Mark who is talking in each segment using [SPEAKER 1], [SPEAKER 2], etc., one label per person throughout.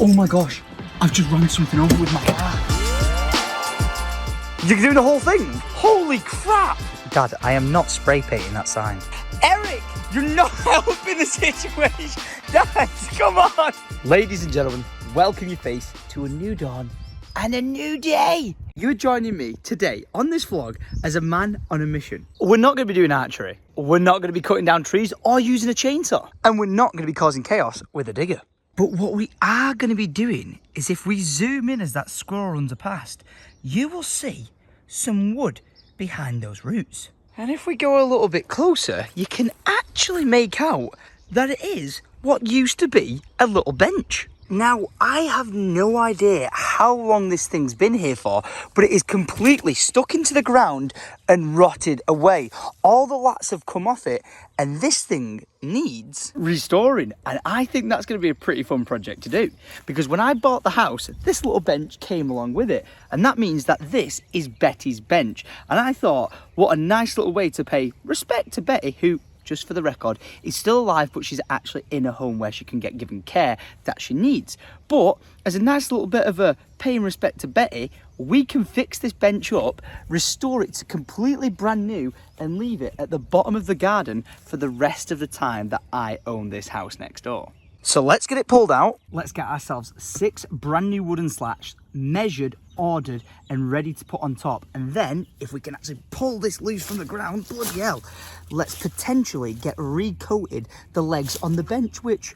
[SPEAKER 1] Oh my gosh, I've just run something over with my car.
[SPEAKER 2] You're doing the whole thing? Holy crap! Dad, I am not spray painting that sign. Eric, you're not helping the situation. Dad, come on. Ladies and gentlemen, welcome your face to a new dawn and a new day. You're joining me today on this vlog as a man on a mission. We're not going to be doing archery. We're not going to be cutting down trees or using a chainsaw. And we're not going to be causing chaos with a digger. But what we are going to be doing is if we zoom in as that squirrel runs past, you will see some wood behind those roots. And if we go a little bit closer, you can actually make out that it is what used to be a little bench. Now, I have no idea how long this thing's been here for, but it is completely stuck into the ground and rotted away. All the lats have come off it, and this thing needs restoring. And I think that's going to be a pretty fun project to do, because when I bought the house, this little bench came along with it. And that means that this is Betty's bench. And I thought, what a nice little way to pay respect to Betty, who, just for the record, is still alive, but she's actually in a home where she can get given care that she needs. But as a nice little bit of a paying respect to Betty, we can fix this bench up, restore it to completely brand new, and leave it at the bottom of the garden for the rest of the time that I own this house next door. So let's get it pulled out. Let's get ourselves 6 brand new wooden slats, measured, ordered, and ready to put on top. And then, if we can actually pull this loose from the ground, bloody hell, let's potentially get recoated the legs on the bench, which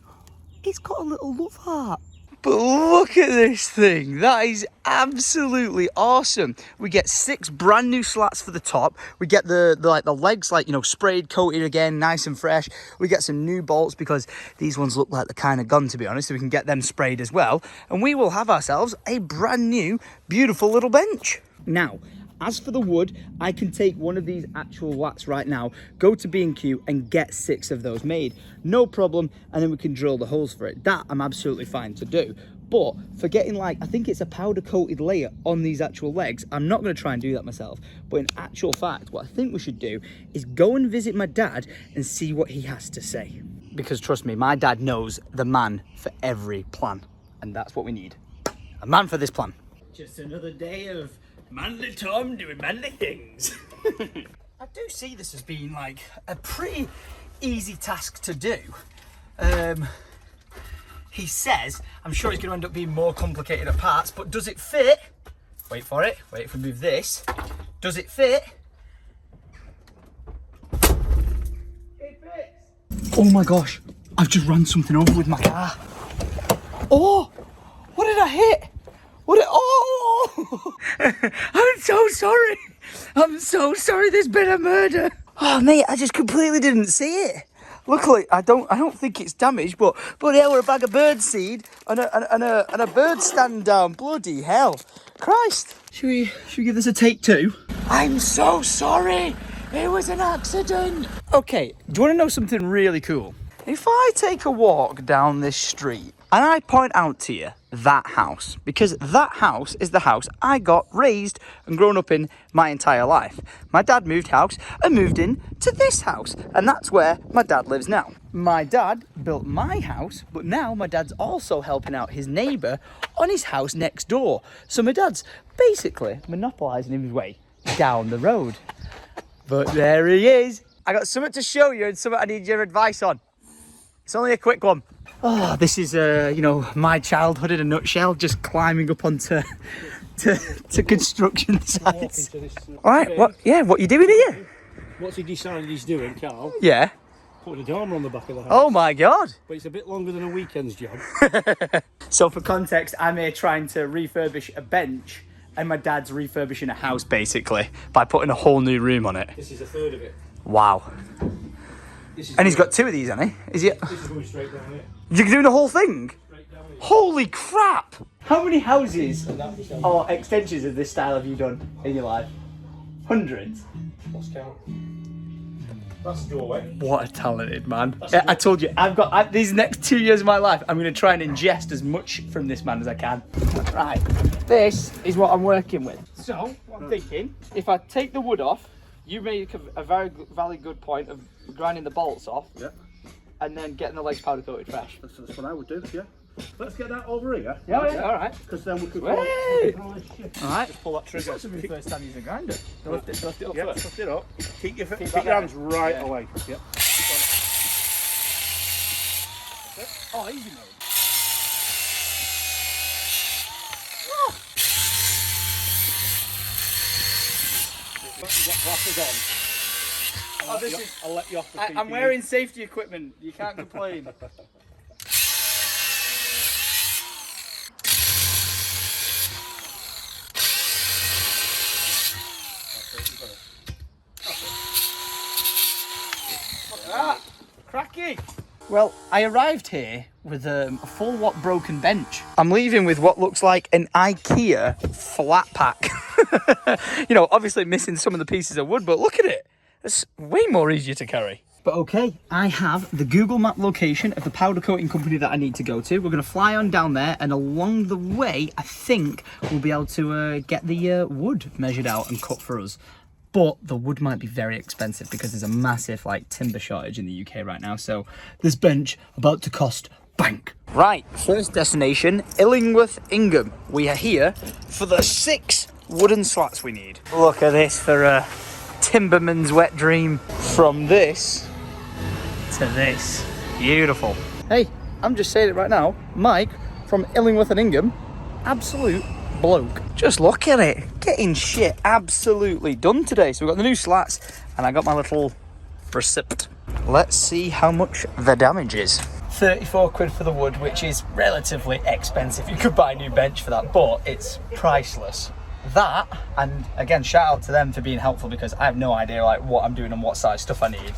[SPEAKER 2] it's got a little love heart. But look at this thing. That is absolutely awesome. We get 6 brand new slats for the top. We get the legs, like, you know, sprayed, coated again, nice and fresh. We get some new bolts because these ones look like they're kind of gone, to be honest, so we can get them sprayed as well. And we will have ourselves a brand new, beautiful little bench. Now, as for the wood, I can take one of these actual lats right now, go to B&Q and get 6 of those made. No problem, and then we can drill the holes for it. That I'm absolutely fine to do. But for getting, like, I think it's a powder coated layer on these actual legs, I'm not going to try and do that myself. But in actual fact, what I think we should do is go and visit my dad and see what he has to say. Because trust me, my dad knows the man for every plan. And that's what we need. A man for this plan.
[SPEAKER 1] Just another day of manly Tom doing manly things.
[SPEAKER 2] I do see this as being like a pretty easy task to do. He says, I'm sure it's going to end up being more complicated at parts, but does it fit? Wait for it. Wait, if we move this. Does it fit? It fits.
[SPEAKER 1] Oh my gosh, I've just run something over with my car.
[SPEAKER 2] Oh, what did I hit? Oh! I'm so sorry. I'm so sorry there's been a murder. Oh, mate, I just completely didn't see it. Luckily, I don't think it's damaged, but yeah, we're a bag of bird seed and a bird stand down. Bloody hell. Christ.
[SPEAKER 1] Should we give this a take 2?
[SPEAKER 2] I'm so sorry. It was an accident. Okay, do you want to know something really cool? If I take a walk down this street and I point out to you that house, because that house is the house I got raised and grown up in my entire life. My dad moved house and moved in to this house, and that's where my dad lives now. My dad built my house, but now my dad's also helping out his neighbour on his house next door. So my dad's basically monopolising his way down the road. But there he is. I got something to show you and something I need your advice on. It's only a quick one. Oh, this is, you know, my childhood in a nutshell, just climbing up onto to construction sites. All right, what are you doing here?
[SPEAKER 3] What's he decided he's doing, Carl?
[SPEAKER 2] Yeah.
[SPEAKER 3] Putting a dormer on the back of the house.
[SPEAKER 2] Oh my God.
[SPEAKER 3] But it's a bit longer than a weekend's job.
[SPEAKER 2] So for context, I'm here trying to refurbish a bench, and my dad's refurbishing a house, basically, by putting a whole new room on it.
[SPEAKER 3] This is a third of it.
[SPEAKER 2] Wow. And he's got 2 of these, hasn't he? Is he?
[SPEAKER 3] This is going straight down here.
[SPEAKER 2] You're doing the whole thing?
[SPEAKER 3] Straight down here.
[SPEAKER 2] Holy crap! How many houses or extensions of this style have you done in your life? Hundreds?
[SPEAKER 3] Lost count. That's the doorway.
[SPEAKER 2] What a talented man. I told you, these next 2 years of my life, I'm going to try and ingest as much from this man as I can. Right, this is what I'm working with. So, what I'm thinking, if I take the wood off, you make a very valid good point of grinding the bolts off.
[SPEAKER 3] Yeah.
[SPEAKER 2] And then getting the legs powder coated fresh.
[SPEAKER 3] That's what I would do, yeah. Let's get that over here.
[SPEAKER 2] Yeah, alright.
[SPEAKER 3] Because then we could
[SPEAKER 2] Hey!
[SPEAKER 3] Alright.
[SPEAKER 2] Alright.
[SPEAKER 3] Pull that trigger.
[SPEAKER 2] This is my first time using a grinder. Lift it up
[SPEAKER 3] Yep,
[SPEAKER 2] first.
[SPEAKER 3] lift it up. Keep your
[SPEAKER 2] that
[SPEAKER 3] hands
[SPEAKER 2] down.
[SPEAKER 3] right
[SPEAKER 2] Yeah.
[SPEAKER 3] away. Yep.
[SPEAKER 2] Oh, easy mode.
[SPEAKER 3] You've got glasses on.
[SPEAKER 2] Oh, this is...
[SPEAKER 3] I'll let you off the
[SPEAKER 2] I'm
[SPEAKER 3] PPE.
[SPEAKER 2] wearing safety equipment. You can't complain. Cracky! Well, I arrived here with a full watt broken bench. I'm leaving with what looks like an IKEA flat pack. You know, obviously missing some of the pieces of wood, but look at it. It's way more easier to carry. But okay, I have the Google Map location of the powder coating company that I need to go to. We're going to fly on down there, and along the way, I think we'll be able to get the wood measured out and cut for us. But the wood might be very expensive because there's a massive timber shortage in the UK right now. So this bench about to cost bank. Right, first destination, Illingworth, Ingham. We are here for the 6 wooden slats we need. Look at this for a timberman's wet dream. From this to this. Beautiful. Hey, I'm just saying it right now. Mike from Illingworth and Ingham, absolute bloke. Just look at it. Getting shit absolutely done today. So we've got the new slats and I got my little receipt. Let's see how much the damage is. 34 quid for the wood, which is relatively expensive. You could buy a new bench for that, but it's priceless. That, and again, shout out to them for being helpful because I have no idea what I'm doing and what size stuff I need.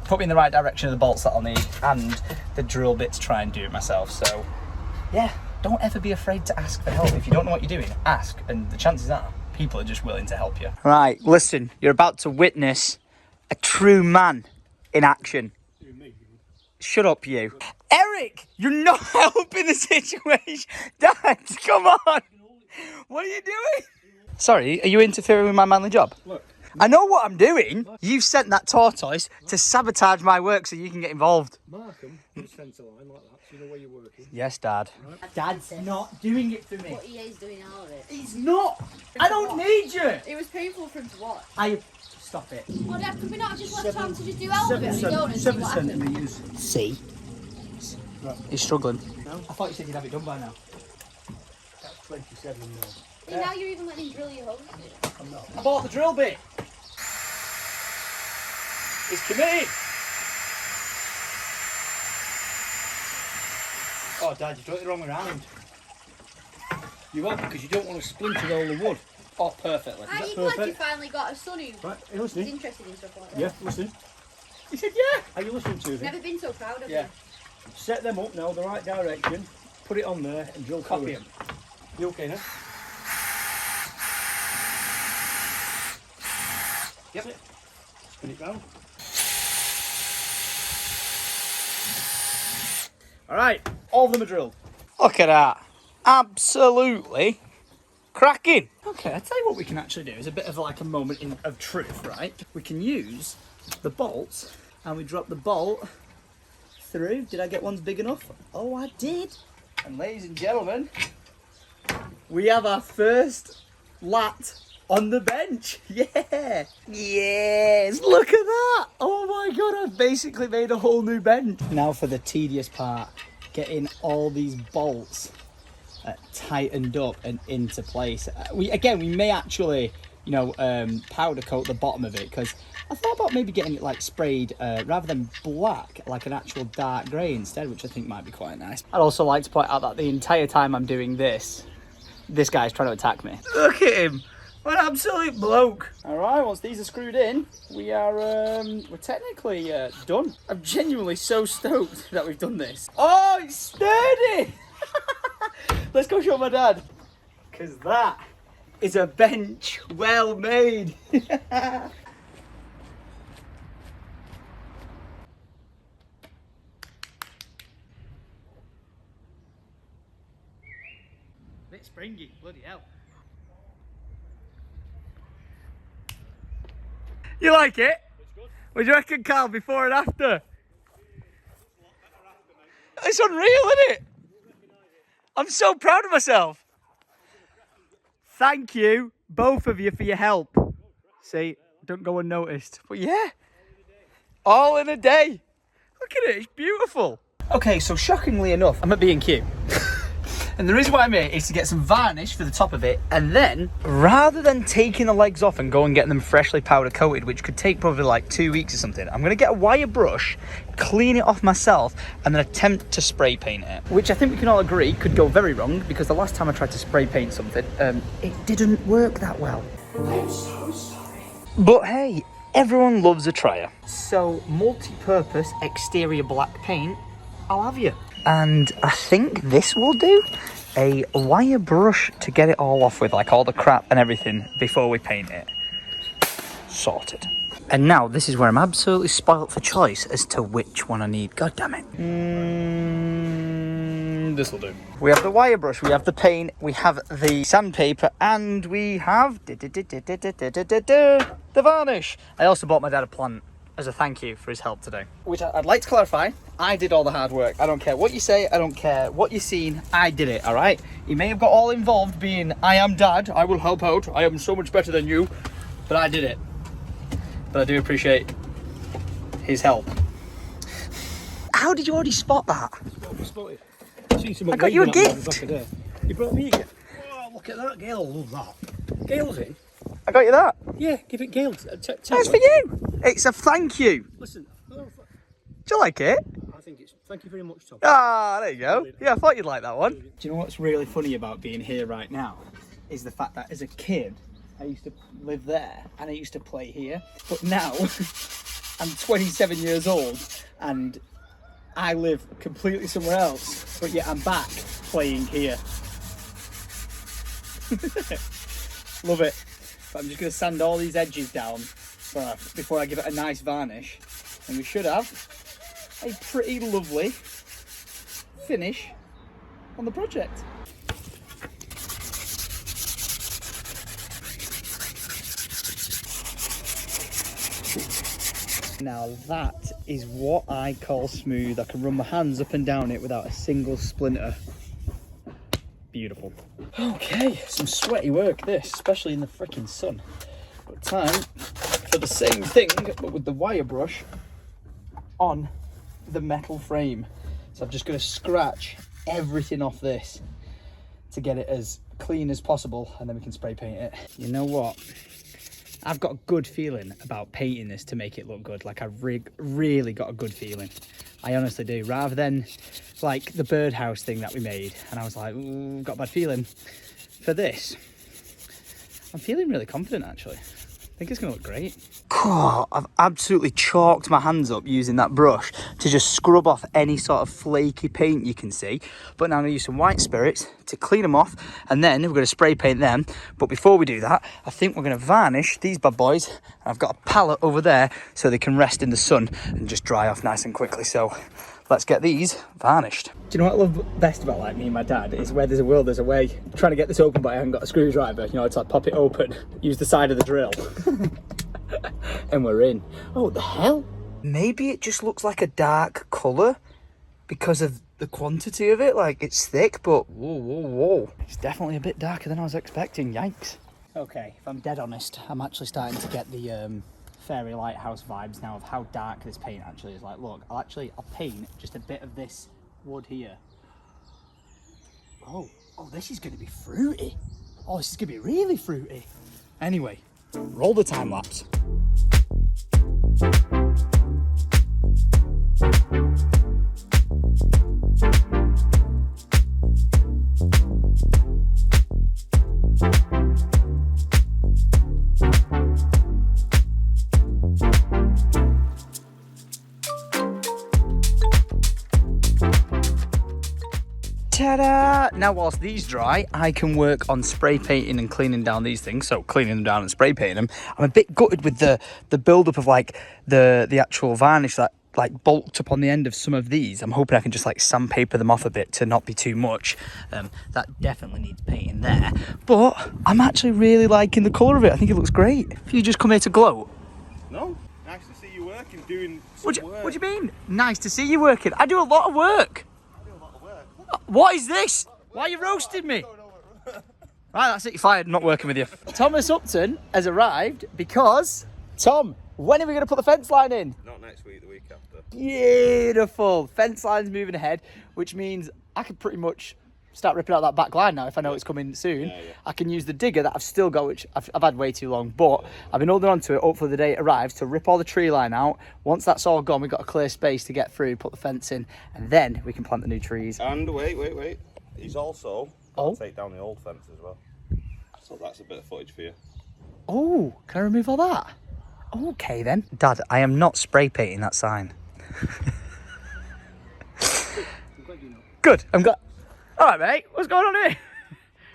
[SPEAKER 2] Put me in the right direction of the bolts that I'll need and the drill bit to try and do it myself. So yeah, don't ever be afraid to ask for help. If you don't know what you're doing, ask, and the chances are people are just willing to help you. Right, listen, you're about to witness a true man in action. Shut up, you. Eric, you're not helping the situation. Dad, come on. What are you doing? Sorry, are you interfering with my manly job?
[SPEAKER 3] Look.
[SPEAKER 2] I know what I'm doing. You've sent that tortoise to sabotage my work so you can get involved.
[SPEAKER 3] Mark them in the centre line like that so you know where you're working.
[SPEAKER 2] Yes, Dad.
[SPEAKER 4] Right.
[SPEAKER 2] Dad's not doing it for me.
[SPEAKER 4] But he is doing all of it.
[SPEAKER 2] He's not. I don't need you.
[SPEAKER 4] It was painful for him to watch.
[SPEAKER 2] Stop it.
[SPEAKER 4] Well, Dad, could we not just let Tom to just do all of it? And go and see what happens?
[SPEAKER 3] centimetres.
[SPEAKER 2] See?
[SPEAKER 3] Right.
[SPEAKER 2] He's struggling.
[SPEAKER 3] No?
[SPEAKER 2] I thought you said you'd have it done by now.
[SPEAKER 3] That's 27 mil.
[SPEAKER 4] See, now you're even letting him drill your holes.
[SPEAKER 3] I'm not.
[SPEAKER 2] I bought the drill bit. He's committed. Oh, Dad, you've done it the wrong way round.
[SPEAKER 3] You have because you don't want to splinter all the wood.
[SPEAKER 2] Oh, perfectly.
[SPEAKER 4] I'm
[SPEAKER 3] that
[SPEAKER 4] glad you
[SPEAKER 3] perfect?
[SPEAKER 4] finally got a son who
[SPEAKER 3] Right, are you
[SPEAKER 4] is
[SPEAKER 3] listening?
[SPEAKER 4] interested in stuff like that.
[SPEAKER 3] Yeah, listen.
[SPEAKER 2] He said, yeah.
[SPEAKER 3] Are you listening to me?
[SPEAKER 4] Never been so proud of
[SPEAKER 3] Yeah.
[SPEAKER 4] him.
[SPEAKER 3] Set them up now, the right direction. Put it on there and drill
[SPEAKER 2] Copy
[SPEAKER 3] through
[SPEAKER 2] him.
[SPEAKER 3] You okay now?
[SPEAKER 2] Yep.
[SPEAKER 3] Spin it round.
[SPEAKER 2] All right, all of them are drilled. Look at that. Absolutely cracking. Okay, I'll tell you what we can actually do is a bit of a moment of truth, right? We can use the bolts and we drop the bolt through. Did I get ones big enough? Oh, I did. And ladies and gentlemen, we have our first lat on the bench. Yeah. Yes, look at that. Oh my God, I've basically made a whole new bench. Now for the tedious part, getting all these bolts tightened up and into place. We may actually, powder coat the bottom of it because I thought about maybe getting it sprayed rather than black, like an actual dark grey instead, which I think might be quite nice. I'd also like to point out that the entire time I'm doing this guy's trying to attack me. Look at him. What an absolute bloke. All right, once these are screwed in, we're technically done. I'm genuinely so stoked that we've done this. Oh, it's sturdy. Let's go show my dad. Because that is a bench well made. Bit springy, bloody hell. You like it? What do you reckon, Carl, before and after? It's unreal, isn't it? I'm so proud of myself. Thank you, both of you, for your help. See, don't go unnoticed. But yeah, all in a day. Look at it, it's beautiful. Okay, so shockingly enough, I'm at B&Q. And the reason why I'm here is to get some varnish for the top of it, and then, rather than taking the legs off and go and getting them freshly powder coated, which could take probably like 2 weeks or something, I'm gonna get a wire brush, clean it off myself, and then attempt to spray paint it. Which I think we can all agree could go very wrong, because the last time I tried to spray paint something, it didn't work that well. I'm so sorry. But hey, everyone loves a tryer. So, multi-purpose exterior black paint, I'll have you. And I think this will do. A wire brush to get it all off with, like all the crap and everything before we paint it. Sorted. And now this is where I'm absolutely spoilt for choice as to which one I need. God damn it. This will do. We have the wire brush, we have the paint, we have the sandpaper, and we have the varnish. I also bought my dad a plant as a thank you for his help today. Which I'd like to clarify, I did all the hard work. I don't care what you say, I don't care what you've seen, I did it, all right? He may have got all involved being, I am dad, I will help out, I am so much better than you, but I did it. But I do appreciate his help. How did you already spot that? I got you a gift.
[SPEAKER 1] You brought me a gift. Oh, look at that. Gail will love that. Gail's in.
[SPEAKER 2] I got you that.
[SPEAKER 1] Yeah, give it Gail.
[SPEAKER 2] That's for you. It's a thank you.
[SPEAKER 1] Listen.
[SPEAKER 2] Do you like it?
[SPEAKER 1] I think it's. Thank you very much, Tom.
[SPEAKER 2] Ah, there you go. Yeah, I thought you'd like that one.
[SPEAKER 1] Do you know what's really funny about being here right now? Is the fact that as a kid, I used to live there and I used to play here. But now, I'm 27 years old and I live completely somewhere else. But yet I'm back playing here. Love it. But I'm just going to sand all these edges down before I give it a nice varnish. And we should have a pretty lovely finish on the project. Now that is what I call smooth. I can run my hands up and down it without a single splinter. Beautiful. Okay, some sweaty work this, especially in the freaking sun. But time for the same thing, but with the wire brush on the metal frame. So I'm just going to scratch everything off this to get it as clean as possible, and then we can spray paint it. You know what? I've got a good feeling about painting this to make it look good. Like I've really got a good feeling. I honestly do. Rather than like the birdhouse thing that we made, and I was like, ooh, got a bad feeling. For this, I'm feeling really confident actually. I think it's gonna look great.
[SPEAKER 2] Oh, I've absolutely chalked my hands up using that brush to just scrub off any sort of flaky paint you can see. But now I'm gonna use some white spirits to clean them off, and then we're gonna spray paint them. But before we do that, I think we're gonna varnish these bad boys. I've got a palette over there so they can rest in the sun and just dry off nice and quickly. So let's get these varnished.
[SPEAKER 1] Do you know what I love best about like me and my dad is where there's a will, there's a way. I'm trying to get this open, but I haven't got a screwdriver. You know, it's like pop it open, use the side of the drill. And we're in. Oh, what the hell?
[SPEAKER 2] Maybe it just looks like a dark colour because of the quantity of it. Like, it's thick, but whoa.
[SPEAKER 1] It's definitely a bit darker than I was expecting. Yikes. Okay, if I'm dead honest, I'm actually starting to get the fairy lighthouse vibes now of how dark this paint actually is. Like, look, I'll paint just a bit of this wood here. Oh, this is going to be fruity. Oh, this is going to be really fruity. Anyway, roll the time lapse.
[SPEAKER 2] Ta-da! Now whilst these dry, I can work on spray painting and cleaning down these things. So cleaning them down and spray painting them. I'm a bit gutted with the build-up of like the actual varnish that like bulked up on the end of some of these. I'm hoping I can just like sandpaper them off a bit to not be too much. That definitely needs painting there. But I'm actually really liking the colour of it. I think it looks great. If you just come here to gloat.
[SPEAKER 3] No, nice to see you working, doing some work.
[SPEAKER 2] What do you mean? Nice to see you working. I do a lot of work. What is this? Why are you roasting me? Right, that's it, you're fired, not working with you. Thomas Upton has arrived because, Tom, when are we going to put the fence line in?
[SPEAKER 3] Not next week, the week after.
[SPEAKER 2] Beautiful. Fence line's moving ahead, which means I can pretty much start ripping out that back line now if I know it's coming soon.
[SPEAKER 3] Yeah.
[SPEAKER 2] I can use the digger that I've still got, which I've had way too long, but I've been holding on to it, hopefully the day it arrives, to rip all the tree line out. Once that's all gone, we've got a clear space to get through, put the fence in, and then we can plant the new trees.
[SPEAKER 3] And wait. He's also got to take down the old fence as well. So that's a bit of footage for you.
[SPEAKER 2] Oh, can I remove all that? Okay then. Dad, I am not spray painting that sign. Good, I'm glad. All right, mate, what's going on here?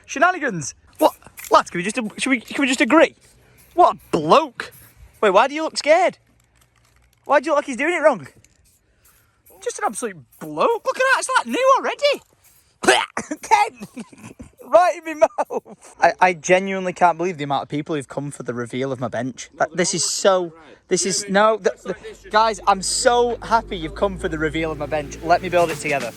[SPEAKER 2] Shenanigans. What? Lads, can we just agree? What a bloke. Wait, why do you look scared? Why do you look like he's doing it wrong? Just an absolute bloke. Look at that, it's like new already. Ken! Right in my mouth. I genuinely can't believe the amount of people who've come for the reveal of my bench. Guys, I'm so happy you've come for the reveal of my bench. Let me build it together.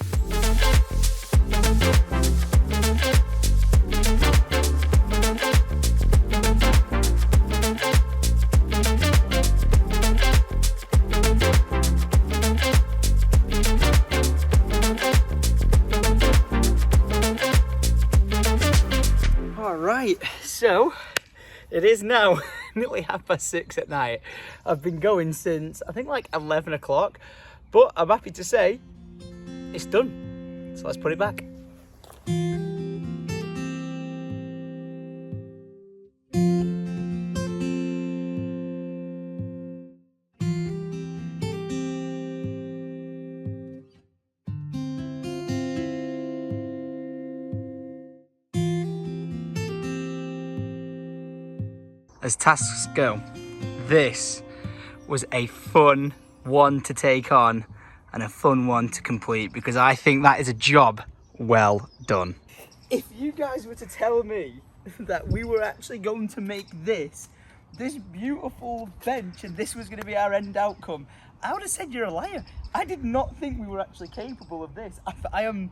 [SPEAKER 2] So, it is now nearly 6:30 at night. I've been going since, I think, like 11 o'clock, but I'm happy to say it's done. So let's put it back. As tasks go, this was a fun one to take on and a fun one to complete, because I think that is a job well done. If you guys were to tell me that we were actually going to make this beautiful bench and this was going to be our end outcome, I would have said you're a liar. I did not think we were actually capable of this. I am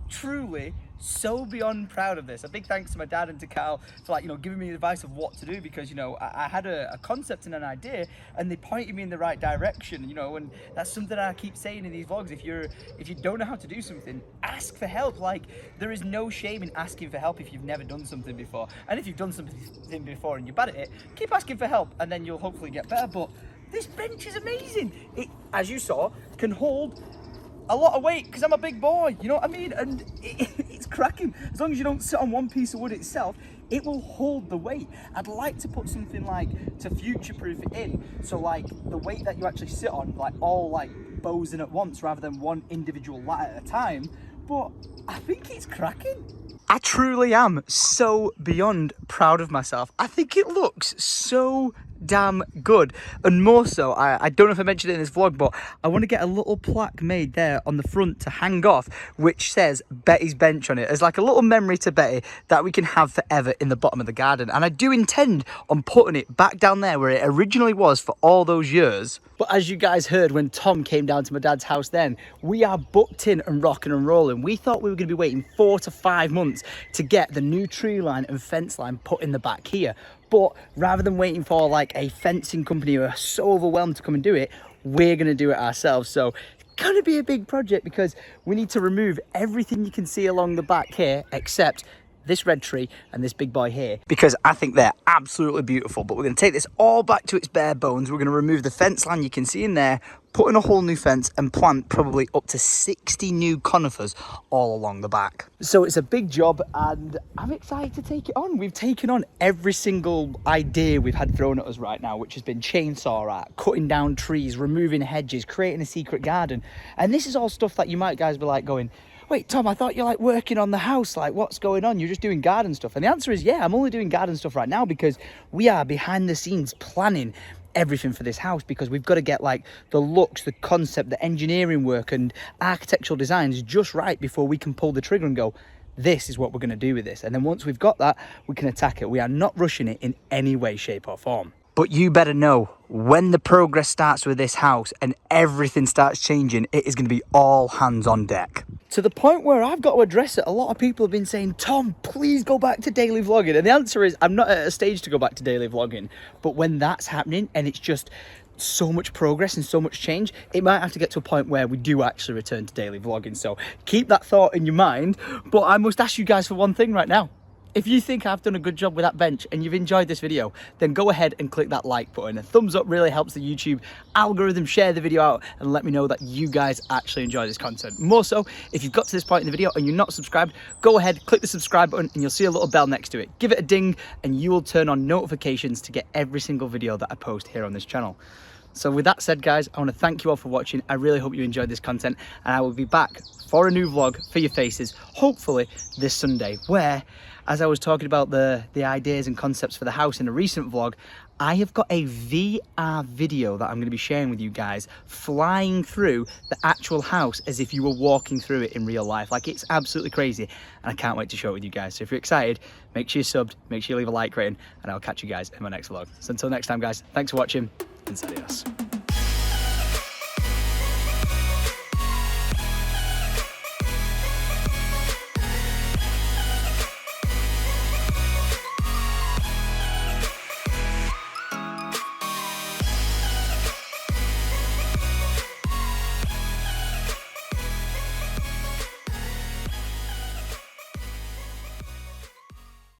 [SPEAKER 2] truly so beyond proud of this. A big thanks to my dad and to Carl for giving me advice of what to do, because I had a concept and an idea and they pointed me in the right direction, and that's something I keep saying in these vlogs. If you don't know how to do something, ask for help. There is no shame in asking for help if you've never done something before, and if you've done something before and you're bad at it, keep asking for help and then you'll hopefully get better. But this bench is amazing. It, as you saw, can hold a lot of weight because I'm a big boy, you know what I mean? And it's cracking. As long as you don't sit on one piece of wood itself, it will hold the weight. I'd like to put something to future-proof it in, so the weight that you actually sit on, all bows in at once rather than one individual lat at a time. But I think it's cracking. I truly am so beyond proud of myself. I think it looks so damn good, and more so, I don't know if I mentioned it in this vlog, but I want to get a little plaque made there on the front to hang off, which says Betty's bench on it, as a little memory to Betty that we can have forever in the bottom of the garden. And I do intend on putting it back down there where it originally was for all those years. But as you guys heard when Tom came down to my dad's house then, we are booked in and rocking and rolling. We thought we were going to be waiting 4 to 5 months to get the new tree line and fence line put in the back here. But rather than waiting for a fencing company who are so overwhelmed to come and do it, we're going to do it ourselves. So it's going to be a big project because we need to remove everything you can see along the back here except this red tree and this big boy here, because I think they're absolutely beautiful. But we're going to take this all back to its bare bones. We're going to remove the fence line you can see in there, put in a whole new fence and plant probably up to 60 new conifers all along the back. So it's a big job and I'm excited to take it on. We've taken on every single idea we've had thrown at us right now, which has been chainsaw art, cutting down trees, removing hedges, creating a secret garden. And this is all stuff that you might guys be going, wait, Tom, I thought you're working on the house. What's going on? You're just doing garden stuff. And the answer is, yeah, I'm only doing garden stuff right now because we are behind the scenes planning everything for this house, because we've got to get the looks, the concept, the engineering work and architectural designs just right before we can pull the trigger and go, this is what we're going to do with this. And then once we've got that, we can attack it. We are not rushing it in any way, shape or form. But you better know, when the progress starts with this house and everything starts changing, it is going to be all hands on deck. To the point where I've got to address it. A lot of people have been saying, Tom, please go back to daily vlogging. And the answer is, I'm not at a stage to go back to daily vlogging. But when that's happening and it's just so much progress and so much change, it might have to get to a point where we do actually return to daily vlogging. So keep that thought in your mind. But I must ask you guys for one thing right now. If you think I've done a good job with that bench and you've enjoyed this video, then go ahead and click that like button. A thumbs up really helps the YouTube algorithm share the video out and let me know that you guys actually enjoy this content. More so, if you've got to this point in the video and you're not subscribed, go ahead, click the subscribe button and you'll see a little bell next to it. Give it a ding and you will turn on notifications to get every single video that I post here on this channel. So with that said, guys, I want to thank you all for watching. I really hope you enjoyed this content and I will be back for a new vlog for your faces, hopefully this Sunday, where, as I was talking about the ideas and concepts for the house in a recent vlog, I have got a VR video that I'm going to be sharing with you guys, flying through the actual house as if you were walking through it in real life. Like, it's absolutely crazy and I can't wait to show it with you guys. So if you're excited, make sure you're subbed, make sure you leave a like rating, and I'll catch you guys in my next vlog. So until next time, guys, thanks for watching and adios.